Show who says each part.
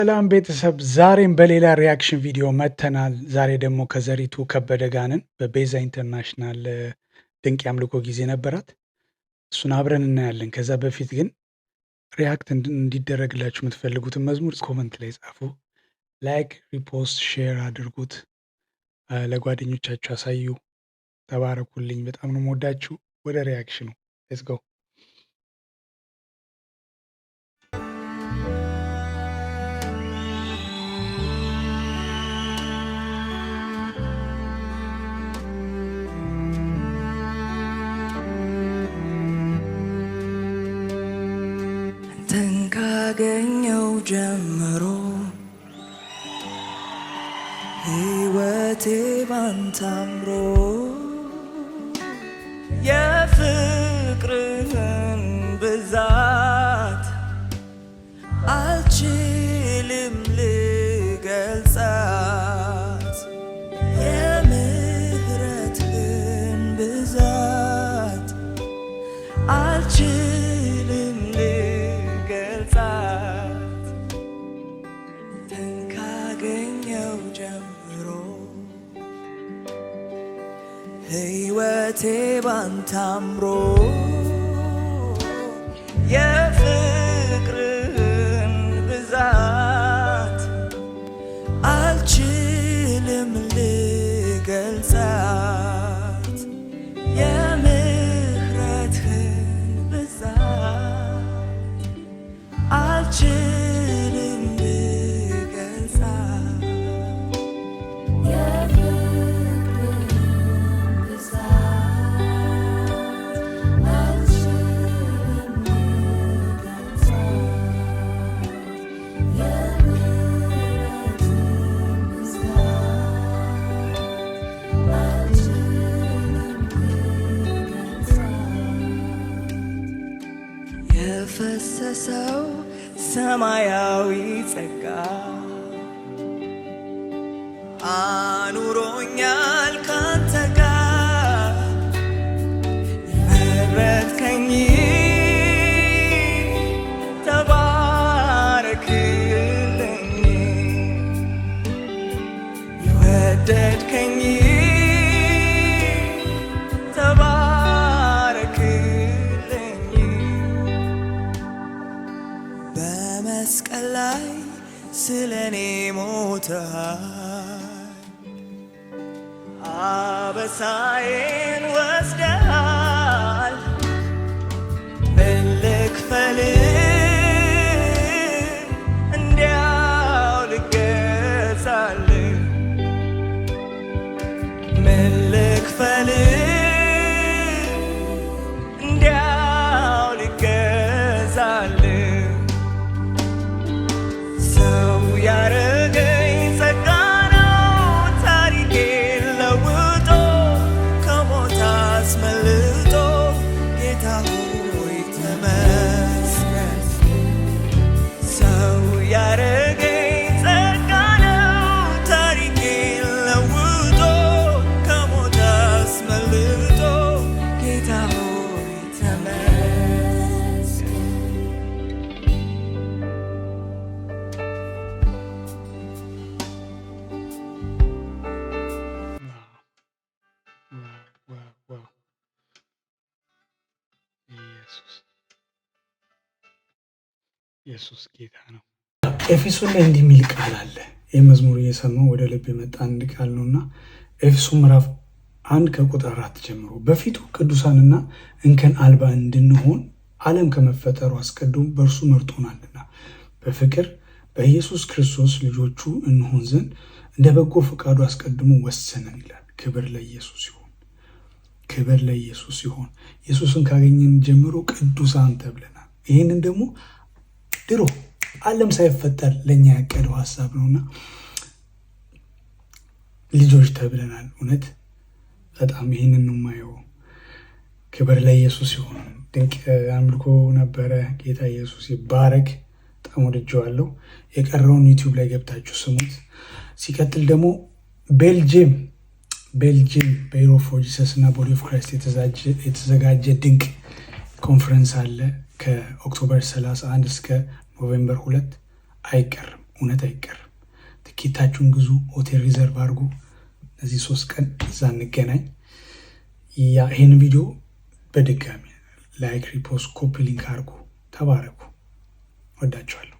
Speaker 1: ሰላም ቤተሰብ፣ ዛሬም በሌላ ሪያክሽን ቪዲዮ መጥተናል። ዛሬ ደግሞ ከዘሪቱ ከበደ ጋር ነን። በቤዛ ኢንተርናሽናል ድንቅ የአምልኮ ጊዜ ነበራት። እሱን አብረን እናያለን። ከዛ በፊት ግን ሪያክት እንዲደረግላችሁ የምትፈልጉትን መዝሙር ኮመንት ላይ ጻፉ። ላይክ፣ ሪፖስት፣ ሼር አድርጉት፣ ለጓደኞቻችሁ አሳዩ። ተባረኩልኝ። በጣም ነው የምወዳችሁ። ወደ ሪያክሽኑ ሌትስ ጎ።
Speaker 2: ካገኘው ጀምሮ ሕይወቴ ባንተ አምሮ የፍቅርህን ብዛት አልችልም ልገልጻት፣ የምህረትህን ብዛት አልችልም ሕይወቴ ባንተ አምሮ የፍቅርህን ብዛት አልችልም ልገልጻት፣ የምህረትህን ብዛት አልችልም ልገልጻት። የፈሰሰው ሰማያዊ ጸጋ አኑሮኛል ካንተ ጋር፣ መረጥከኝ ተባረክልኝ፣ የወደድከኝ መስቀል ላይ ስለኔ ሞተሃል፣ አበሳዬን ወስደሃል። ምን ልክፈልህ እንዲያው ልገዛልህ፣ ምን ልክፈልህ እንዲያው ልገዛልህ። ያረገኝ ጸጋ ነው ታሪኬን ለውጦ ከሞት አስመልጦ፣ ጌታ ሆይ ተመስገን። ሰው ያረገኝ ጸጋ ነው ታሪኬን ለውጦ ከሞት አስመልጦ፣ ጌታ ሆይ ተመስገን።
Speaker 1: ኢየሱስ ጌታ ነው። ኤፌሶን ላይ እንዲህ የሚል ቃል አለ። ይህ መዝሙር እየሰማሁ ወደ ልብ የመጣ አንድ ቃል ነው እና ኤፌሶን ምዕራፍ 1 ከቁጥር 4 ጀምሮ በፊቱ ቅዱሳንና እንከን አልባ እንድንሆን ዓለም ከመፈጠሩ አስቀድሞ በእርሱ መርጦናልና በፍቅር በኢየሱስ ክርስቶስ ልጆቹ እንሆን ዘንድ እንደ በጎ ፈቃዱ አስቀድሞ ወሰነን ይላል። ክብር ለኢየሱስ ይሁን፣ ክብር ለኢየሱስ ይሁን። ኢየሱስን ካገኘን ጀምሮ ቅዱሳን ተብለናል። ይህንን ደግሞ ድሮ ዓለም ሳይፈጠር ለእኛ ያቀደው ሀሳብ ነውና ልጆች ተብለናል። እውነት በጣም ይህንን ነው የማየው። ክብር ለኢየሱስ ይሁን። ድንቅ አምልኮ ነበረ። ጌታ ኢየሱስ ይባረክ። በጣም ወድጄዋለሁ። የቀረውን ዩቲዩብ ላይ ገብታችሁ ስሙት። ሲቀጥል ደግሞ ቤልጅየም በኢሮ ፎር ጂሰስ እና ቦዲ ኦፍ ክራይስት የተዘጋጀ ድንቅ ኮንፈረንስ አለ ከኦክቶበር 31 እስከ ኖቬምበር 2 አይቀርም። እውነት አይቀርም። ትኬታችሁን ግዙ፣ ሆቴል ሪዘርቭ አድርጉ። እነዚህ 3 ቀን እዛ እንገናኝ። ይህን ቪዲዮ በድጋሚ ላይክ፣ ሪፖስት፣ ኮፒ ሊንክ አድርጉ። ተባረኩ። ወዳችኋለሁ።